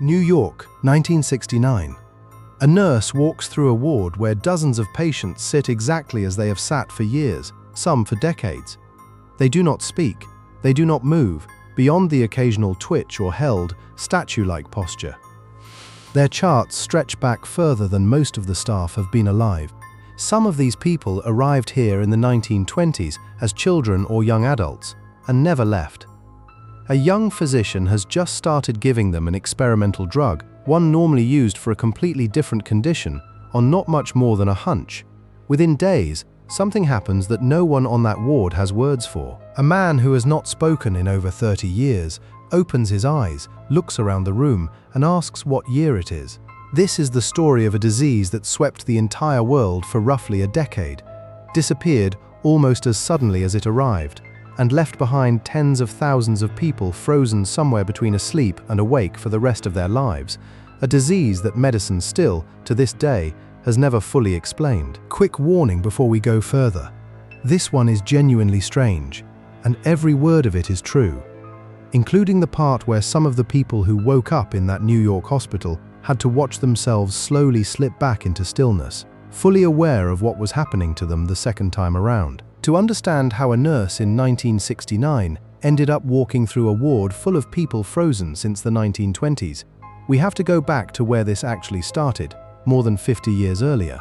New York, 1969. A nurse walks through a ward where dozens of patients sit exactly as they have sat for years, some for decades. They do not speak, they do not move, beyond the occasional twitch or held, statue-like posture. Their charts stretch back further than most of the staff have been alive. Some of these people arrived here in the 1920s as children or young adults, and never left. A young physician has just started giving them an experimental drug, one normally used for a completely different condition, on not much more than a hunch. Within days, something happens that no one on that ward has words for. A man who has not spoken in over 30 years opens his eyes, looks around the room, and asks what year it is. This is the story of a disease that swept the entire world for roughly a decade, disappeared almost as suddenly as it arrived, and left behind tens of thousands of people frozen somewhere between asleep and awake for the rest of their lives, a disease that medicine still, to this day, has never fully explained. Quick warning before we go further. This one is genuinely strange, and every word of it is true, including the part where some of the people who woke up in that New York hospital had to watch themselves slowly slip back into stillness, fully aware of what was happening to them the second time around. To understand how a nurse in 1969 ended up walking through a ward full of people frozen since the 1920s, we have to go back to where this actually started, more than 50 years earlier,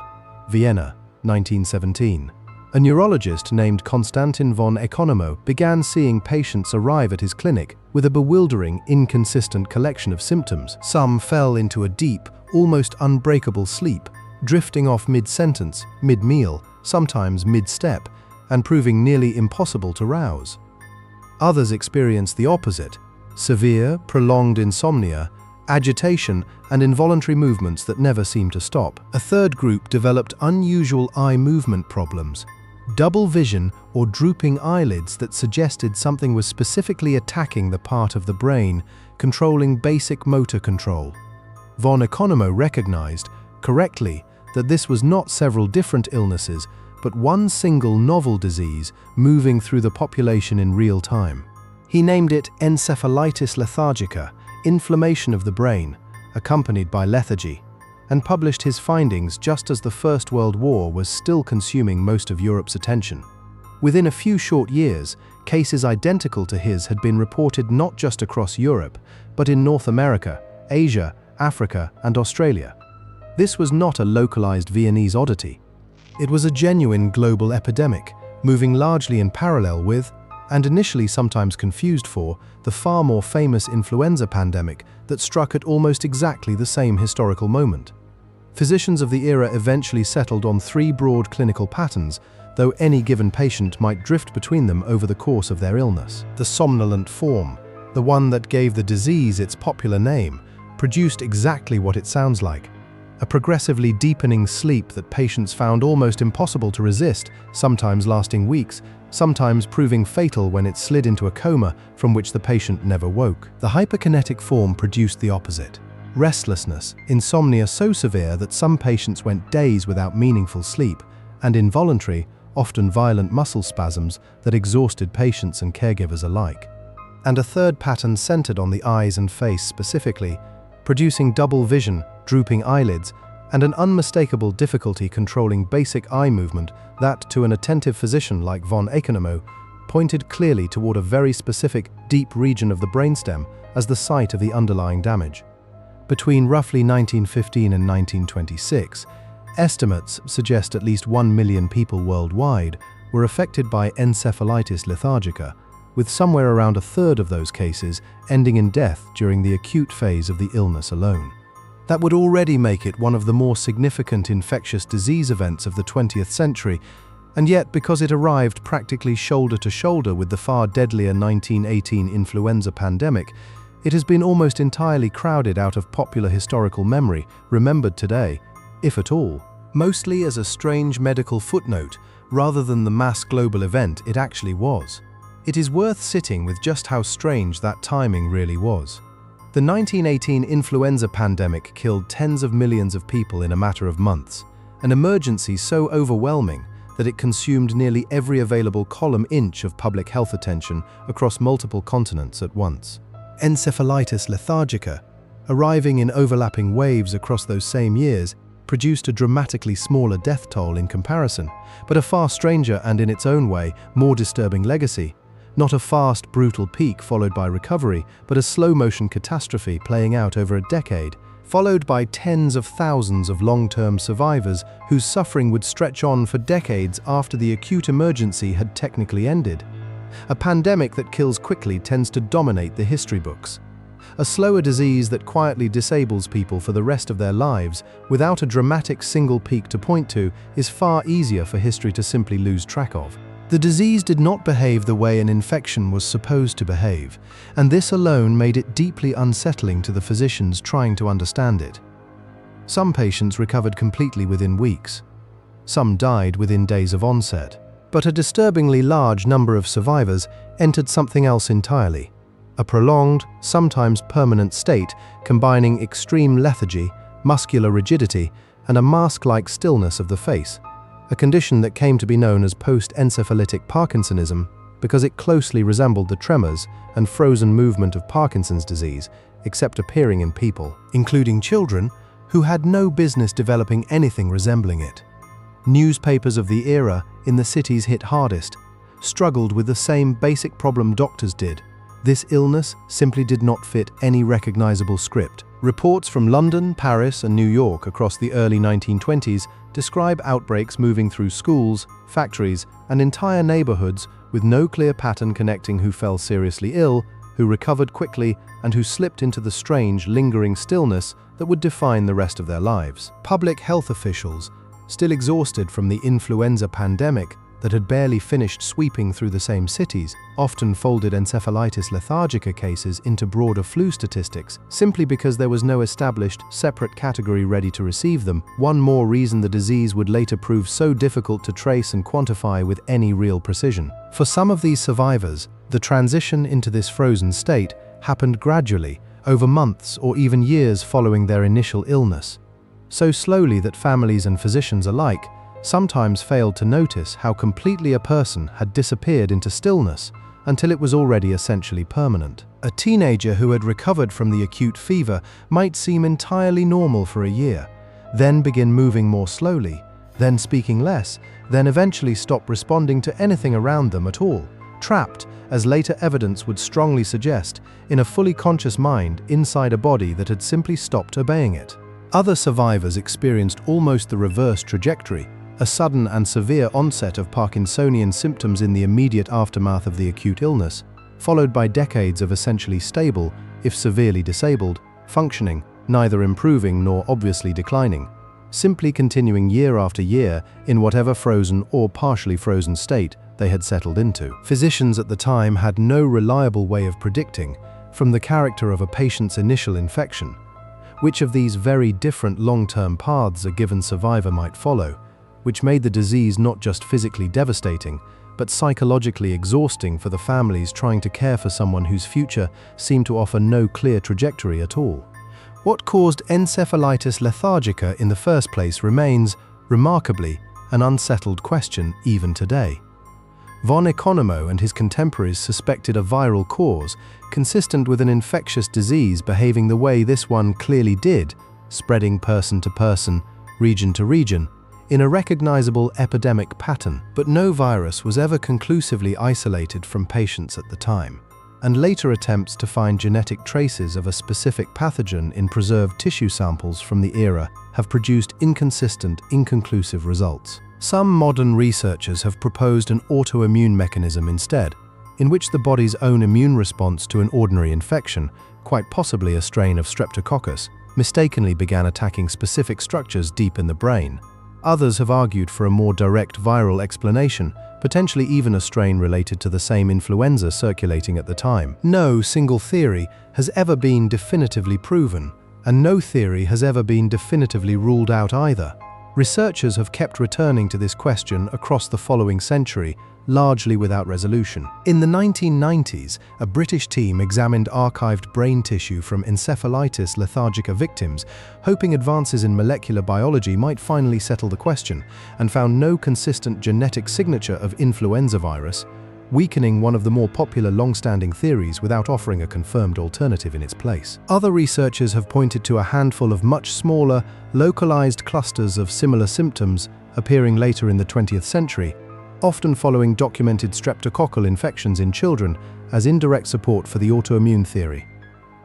Vienna, 1917. A neurologist named Konstantin von Economo began seeing patients arrive at his clinic with a bewildering, inconsistent collection of symptoms. Some fell into a deep, almost unbreakable sleep, drifting off mid-sentence, mid-meal, sometimes mid-step, and proving nearly impossible to rouse. Others experienced the opposite: severe, prolonged insomnia, agitation, and involuntary movements that never seemed to stop. A third group developed unusual eye movement problems, double vision or drooping eyelids that suggested something was specifically attacking the part of the brain controlling basic motor control. Von Economo recognized, correctly, that this was not several different illnesses, but one single novel disease moving through the population in real time. He named it encephalitis lethargica, inflammation of the brain, accompanied by lethargy, and published his findings just as the First World War was still consuming most of Europe's attention. Within a few short years, cases identical to his had been reported not just across Europe, but in North America, Asia, Africa, and Australia. This was not a localized Viennese oddity. It was a genuine global epidemic, moving largely in parallel with, and initially sometimes confused for, the far more famous influenza pandemic that struck at almost exactly the same historical moment. Physicians of the era eventually settled on three broad clinical patterns, though any given patient might drift between them over the course of their illness. The somnolent form, the one that gave the disease its popular name, produced exactly what it sounds like: a progressively deepening sleep that patients found almost impossible to resist, sometimes lasting weeks, sometimes proving fatal when it slid into a coma from which the patient never woke. The hyperkinetic form produced the opposite: restlessness, insomnia so severe that some patients went days without meaningful sleep, and involuntary, often violent muscle spasms that exhausted patients and caregivers alike. And a third pattern centered on the eyes and face specifically, producing double vision, drooping eyelids, and an unmistakable difficulty controlling basic eye movement that, to an attentive physician like von Economo, pointed clearly toward a very specific, deep region of the brainstem as the site of the underlying damage. Between roughly 1915 and 1926, estimates suggest at least 1 million people worldwide were affected by encephalitis lethargica, with somewhere around a third of those cases ending in death during the acute phase of the illness alone. That would already make it one of the more significant infectious disease events of the 20th century, and yet because it arrived practically shoulder to shoulder with the far deadlier 1918 influenza pandemic, it has been almost entirely crowded out of popular historical memory, remembered today, if at all, mostly as a strange medical footnote rather than the mass global event it actually was. It is worth sitting with just how strange that timing really was. The 1918 influenza pandemic killed tens of millions of people in a matter of months, an emergency so overwhelming that it consumed nearly every available column inch of public health attention across multiple continents at once. Encephalitis lethargica, arriving in overlapping waves across those same years, produced a dramatically smaller death toll in comparison, but a far stranger and, in its own way, more disturbing legacy. Not a fast, brutal peak followed by recovery, but a slow-motion catastrophe playing out over a decade, followed by tens of thousands of long-term survivors whose suffering would stretch on for decades after the acute emergency had technically ended. A pandemic that kills quickly tends to dominate the history books. A slower disease that quietly disables people for the rest of their lives, without a dramatic single peak to point to, is far easier for history to simply lose track of. The disease did not behave the way an infection was supposed to behave, and this alone made it deeply unsettling to the physicians trying to understand it. Some patients recovered completely within weeks. Some died within days of onset. But a disturbingly large number of survivors entered something else entirely. A prolonged, sometimes permanent state combining extreme lethargy, muscular rigidity, and a mask-like stillness of the face. A condition that came to be known as post-encephalitic Parkinsonism because it closely resembled the tremors and frozen movement of Parkinson's disease, except appearing in people, including children, who had no business developing anything resembling it. Newspapers of the era, in the cities hit hardest, struggled with the same basic problem doctors did. This illness simply did not fit any recognizable script. Reports from London, Paris, and New York across the early 1920s describe outbreaks moving through schools, factories, and entire neighborhoods with no clear pattern connecting who fell seriously ill, who recovered quickly, and who slipped into the strange, lingering stillness that would define the rest of their lives. Public health officials, still exhausted from the influenza pandemic that had barely finished sweeping through the same cities, often folded encephalitis lethargica cases into broader flu statistics simply because there was no established, separate category ready to receive them, one more reason the disease would later prove so difficult to trace and quantify with any real precision. For some of these survivors, the transition into this frozen state happened gradually, over months or even years following their initial illness. So slowly that families and physicians alike sometimes failed to notice how completely a person had disappeared into stillness until it was already essentially permanent. A teenager who had recovered from the acute fever might seem entirely normal for a year, then begin moving more slowly, then speaking less, then eventually stop responding to anything around them at all, trapped, as later evidence would strongly suggest, in a fully conscious mind inside a body that had simply stopped obeying it. Other survivors experienced almost the reverse trajectory, a sudden and severe onset of Parkinsonian symptoms in the immediate aftermath of the acute illness, followed by decades of essentially stable, if severely disabled, functioning, neither improving nor obviously declining, simply continuing year after year in whatever frozen or partially frozen state they had settled into. Physicians at the time had no reliable way of predicting, from the character of a patient's initial infection, which of these very different long-term paths a given survivor might follow, which made the disease not just physically devastating, but psychologically exhausting for the families trying to care for someone whose future seemed to offer no clear trajectory at all. What caused encephalitis lethargica in the first place remains, remarkably, an unsettled question even today. Von Economo and his contemporaries suspected a viral cause, consistent with an infectious disease behaving the way this one clearly did, spreading person to person, region to region, in a recognizable epidemic pattern. But no virus was ever conclusively isolated from patients at the time, and later attempts to find genetic traces of a specific pathogen in preserved tissue samples from the era have produced inconsistent, inconclusive results. Some modern researchers have proposed an autoimmune mechanism instead, in which the body's own immune response to an ordinary infection, quite possibly a strain of Streptococcus, mistakenly began attacking specific structures deep in the brain. Others have argued for a more direct viral explanation, potentially even a strain related to the same influenza circulating at the time. No single theory has ever been definitively proven, and no theory has ever been definitively ruled out either. Researchers have kept returning to this question across the following century, largely without resolution. In the 1990s, a British team examined archived brain tissue from encephalitis lethargica victims, hoping advances in molecular biology might finally settle the question, and found no consistent genetic signature of influenza virus, weakening one of the more popular long-standing theories without offering a confirmed alternative in its place. Other researchers have pointed to a handful of much smaller, localized clusters of similar symptoms appearing later in the 20th century, often following documented streptococcal infections in children as indirect support for the autoimmune theory.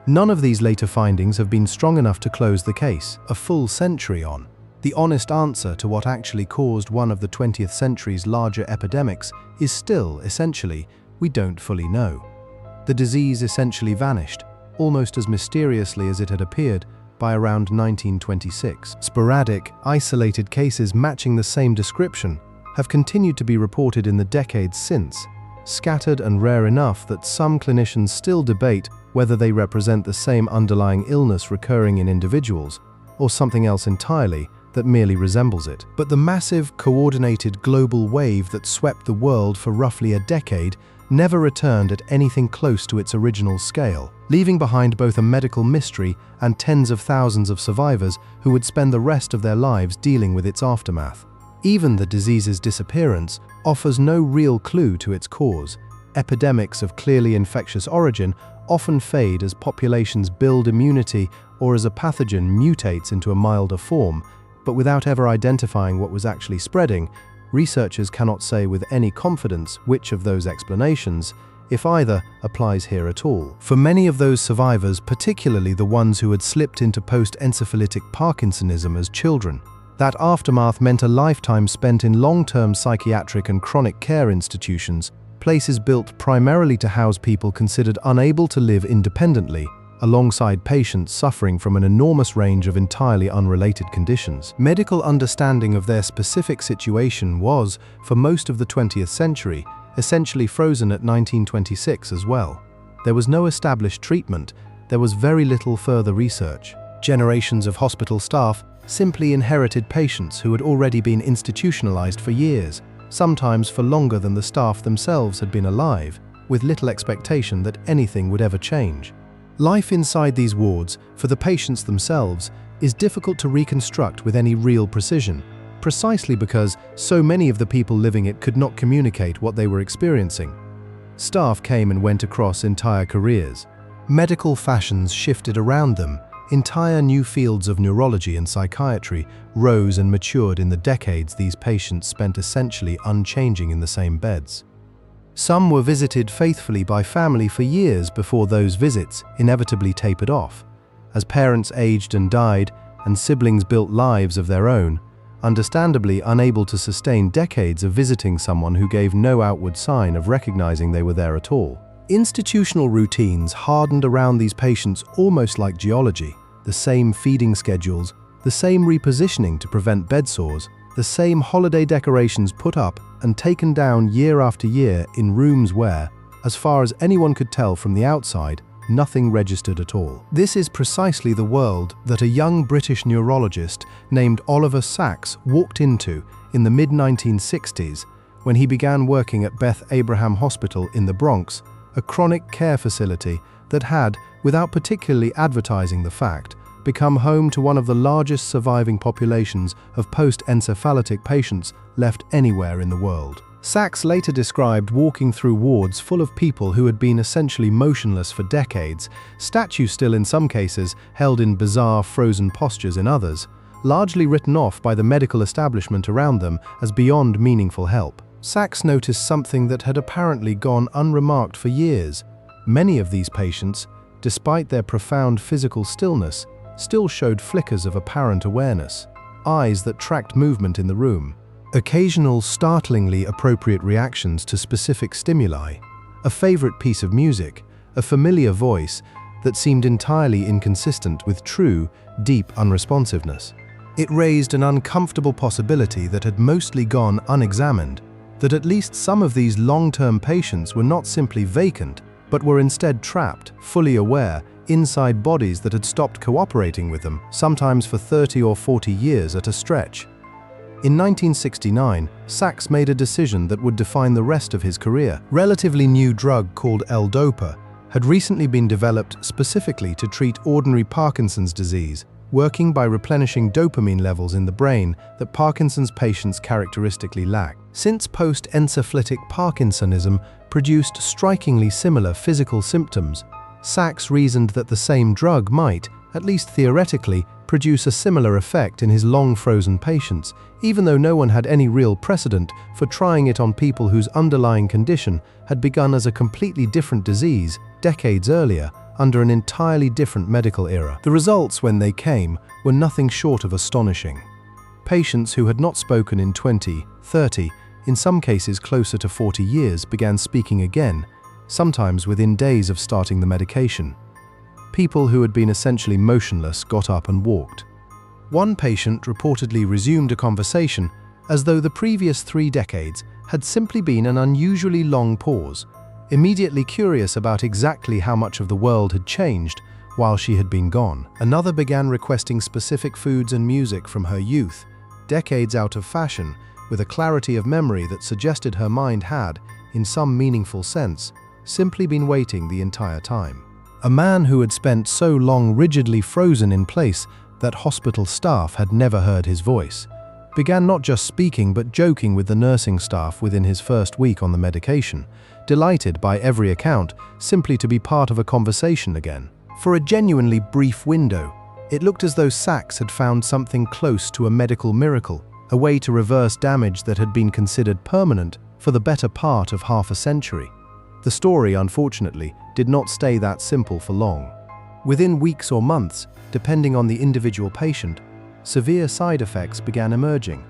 None of these later findings have been strong enough to close the case. A full century on, the honest answer to what actually caused one of the 20th century's larger epidemics is still, essentially, we don't fully know. The disease essentially vanished, almost as mysteriously as it had appeared, by around 1926. Sporadic, isolated cases matching the same description have continued to be reported in the decades since, scattered and rare enough that some clinicians still debate whether they represent the same underlying illness recurring in individuals, or something else entirely that merely resembles it. But the massive, coordinated global wave that swept the world for roughly a decade never returned at anything close to its original scale, leaving behind both a medical mystery and tens of thousands of survivors who would spend the rest of their lives dealing with its aftermath. Even the disease's disappearance offers no real clue to its cause. Epidemics of clearly infectious origin often fade as populations build immunity or as a pathogen mutates into a milder form, but without ever identifying what was actually spreading, researchers cannot say with any confidence which of those explanations, if either, applies here at all. For many of those survivors, particularly the ones who had slipped into post-encephalitic Parkinsonism as children, that aftermath meant a lifetime spent in long-term psychiatric and chronic care institutions, places built primarily to house people considered unable to live independently, alongside patients suffering from an enormous range of entirely unrelated conditions. Medical understanding of their specific situation was, for most of the 20th century, essentially frozen at 1926 as well. There was no established treatment, there was very little further research. Generations of hospital staff simply inherited patients who had already been institutionalized for years, sometimes for longer than the staff themselves had been alive, with little expectation that anything would ever change. Life inside these wards, for the patients themselves, is difficult to reconstruct with any real precision, precisely because so many of the people living it could not communicate what they were experiencing. Staff came and went across entire careers. Medical fashions shifted around them. Entire new fields of neurology and psychiatry rose and matured in the decades these patients spent essentially unchanging in the same beds. Some were visited faithfully by family for years before those visits inevitably tapered off. As parents aged and died, and siblings built lives of their own, understandably unable to sustain decades of visiting someone who gave no outward sign of recognizing they were there at all. Institutional routines hardened around these patients almost like geology, the same feeding schedules, the same repositioning to prevent bed sores, the same holiday decorations put up and taken down year after year in rooms where, as far as anyone could tell from the outside, nothing registered at all. This is precisely the world that a young British neurologist named Oliver Sacks walked into in the mid-1960s when he began working at Beth Abraham Hospital in the Bronx, a chronic care facility that had, without particularly advertising the fact, become home to one of the largest surviving populations of post-encephalitic patients left anywhere in the world. Sacks later described walking through wards full of people who had been essentially motionless for decades, statues still in some cases, held in bizarre frozen postures in others, largely written off by the medical establishment around them as beyond meaningful help. Sacks noticed something that had apparently gone unremarked for years. Many of these patients, despite their profound physical stillness, still showed flickers of apparent awareness, eyes that tracked movement in the room, occasional startlingly appropriate reactions to specific stimuli, a favorite piece of music, a familiar voice that seemed entirely inconsistent with true, deep unresponsiveness. It raised an uncomfortable possibility that had mostly gone unexamined, that at least some of these long-term patients were not simply vacant, but were instead trapped, fully aware, inside bodies that had stopped cooperating with them, sometimes for 30 or 40 years at a stretch. In 1969, Sacks made a decision that would define the rest of his career. A relatively new drug called l-dopa had recently been developed specifically to treat ordinary Parkinson's disease, working by replenishing dopamine levels in the brain that Parkinson's patients characteristically lack. Since post-encephalitic Parkinsonism produced strikingly similar physical symptoms, Sachs reasoned that the same drug might, at least theoretically, produce a similar effect in his long-frozen patients, even though no one had any real precedent for trying it on people whose underlying condition had begun as a completely different disease decades earlier, under an entirely different medical era. The results, when they came, were nothing short of astonishing. Patients who had not spoken in 20, 30, in some cases closer to 40 years began speaking again, sometimes within days of starting the medication. People who had been essentially motionless got up and walked. One patient reportedly resumed a conversation as though the previous 3 decades had simply been an unusually long pause, immediately curious about exactly how much of the world had changed while she had been gone. Another began requesting specific foods and music from her youth, decades out of fashion, with a clarity of memory that suggested her mind had, in some meaningful sense, simply been waiting the entire time. A man who had spent so long rigidly frozen in place that hospital staff had never heard his voice, began not just speaking but joking with the nursing staff within his first week on the medication, delighted by every account simply to be part of a conversation again. For a genuinely brief window, it looked as though Sachs had found something close to a medical miracle, a way to reverse damage that had been considered permanent for the better part of half a century. The story, unfortunately, did not stay that simple for long. Within weeks or months, depending on the individual patient, severe side effects began emerging: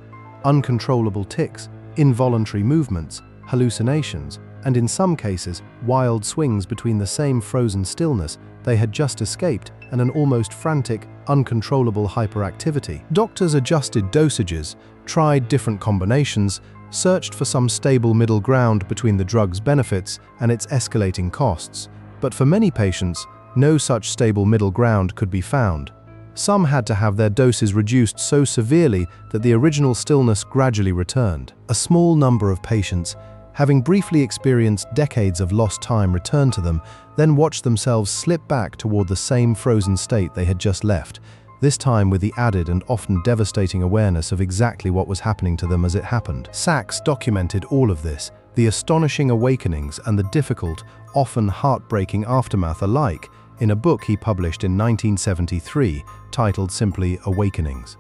uncontrollable tics, involuntary movements, hallucinations, and in some cases, wild swings between the same frozen stillness they had just escaped and an almost frantic, uncontrollable hyperactivity. Doctors adjusted dosages, tried different combinations, searched for some stable middle ground between the drug's benefits and its escalating costs, but for many patients, no such stable middle ground could be found. Some had to have their doses reduced so severely that the original stillness gradually returned. A small number of patients, having briefly experienced decades of lost time return to them, then watched themselves slip back toward the same frozen state they had just left, this time with the added and often devastating awareness of exactly what was happening to them as it happened. Sachs documented all of this, the astonishing awakenings and the difficult, often heartbreaking aftermath alike, in a book he published in 1973, titled simply Awakenings.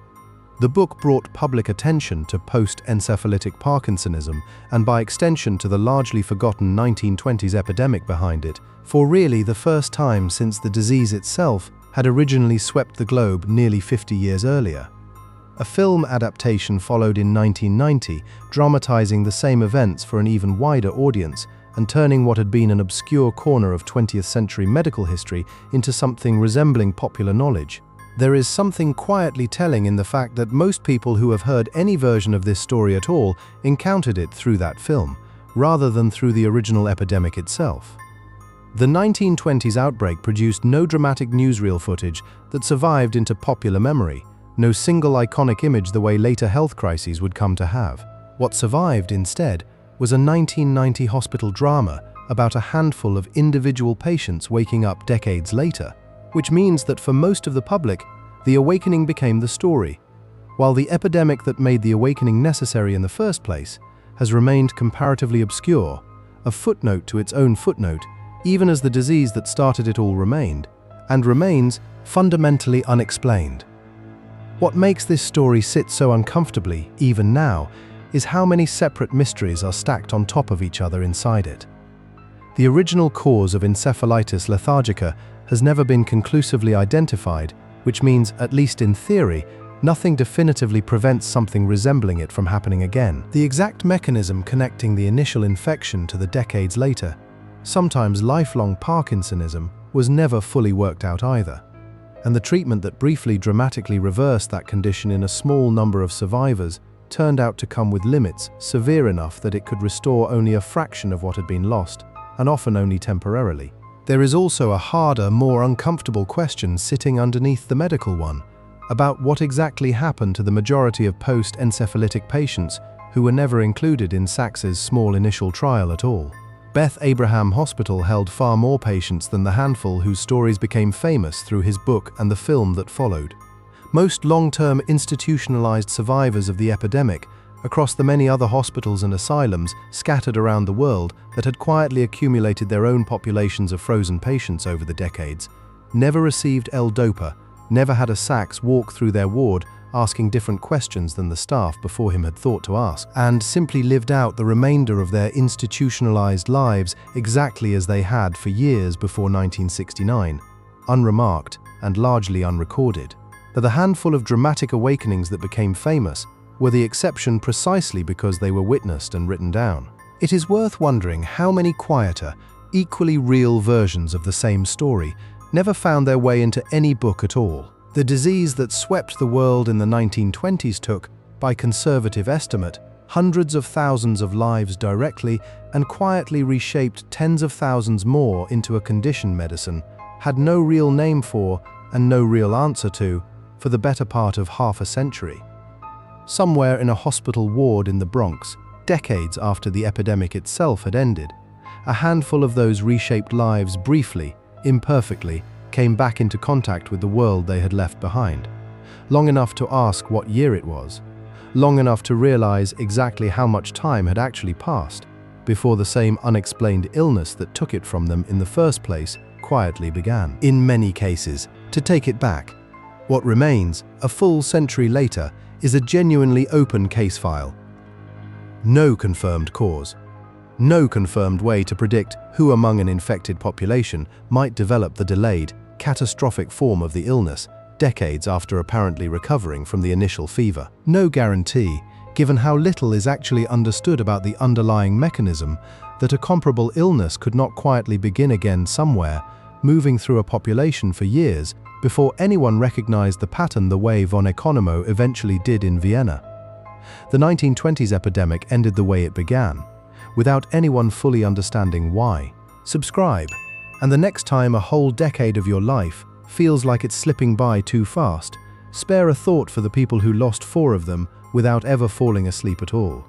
The book brought public attention to post-encephalitic Parkinsonism and by extension to the largely forgotten 1920s epidemic behind it, for really the first time since the disease itself had originally swept the globe nearly 50 years earlier. A film adaptation followed in 1990, dramatizing the same events for an even wider audience and turning what had been an obscure corner of 20th century medical history into something resembling popular knowledge. There is something quietly telling in the fact that most people who have heard any version of this story at all encountered it through that film, rather than through the original epidemic itself. The 1920s outbreak produced no dramatic newsreel footage that survived into popular memory, no single iconic image the way later health crises would come to have. What survived, instead, was a 1990 hospital drama about a handful of individual patients waking up decades later, which means that for most of the public, the awakening became the story, while the epidemic that made the awakening necessary in the first place has remained comparatively obscure, a footnote to its own footnote, even as the disease that started it all remained, and remains, fundamentally unexplained. What makes this story sit so uncomfortably, even now, is how many separate mysteries are stacked on top of each other inside it. The original cause of encephalitis lethargica has never been conclusively identified, which means, at least in theory, nothing definitively prevents something resembling it from happening again. The exact mechanism connecting the initial infection to the decades later, sometimes lifelong Parkinsonism, was never fully worked out either. And the treatment that briefly dramatically reversed that condition in a small number of survivors turned out to come with limits severe enough that it could restore only a fraction of what had been lost, and often only temporarily. There is also a harder, more uncomfortable question sitting underneath the medical one, about what exactly happened to the majority of post-encephalitic patients who were never included in Sachs's small initial trial at all. Beth Abraham Hospital held far more patients than the handful whose stories became famous through his book and the film that followed. Most long-term institutionalized survivors of the epidemic, across the many other hospitals and asylums scattered around the world that had quietly accumulated their own populations of frozen patients over the decades, never received l-dopa, never had a sax walk through their ward asking different questions than the staff before him had thought to ask, and simply lived out the remainder of their institutionalized lives exactly as they had for years before 1969, unremarked and largely unrecorded. That the handful of dramatic awakenings that became famous were the exception precisely because they were witnessed and written down. It is worth wondering how many quieter, equally real versions of the same story never found their way into any book at all. The disease that swept the world in the 1920s took, by conservative estimate, hundreds of thousands of lives directly and quietly reshaped tens of thousands more into a condition medicine had no real name for and no real answer to for the better part of half a century. Somewhere in a hospital ward in the Bronx, decades after the epidemic itself had ended, a handful of those reshaped lives briefly, imperfectly, came back into contact with the world they had left behind. Long enough to ask what year it was, long enough to realize exactly how much time had actually passed before the same unexplained illness that took it from them in the first place quietly began. In many cases, to take it back, what remains, a full century later, is a genuinely open case file. No confirmed cause. No confirmed way to predict who among an infected population might develop the delayed, catastrophic form of the illness decades after apparently recovering from the initial fever. No guarantee, given how little is actually understood about the underlying mechanism, that a comparable illness could not quietly begin again somewhere, moving through a population for years before anyone recognized the pattern the way von Economo eventually did in Vienna. The 1920s epidemic ended the way it began, without anyone fully understanding why. Subscribe, and the next time a whole decade of your life feels like it's slipping by too fast, spare a thought for the people who lost 4 of them without ever falling asleep at all.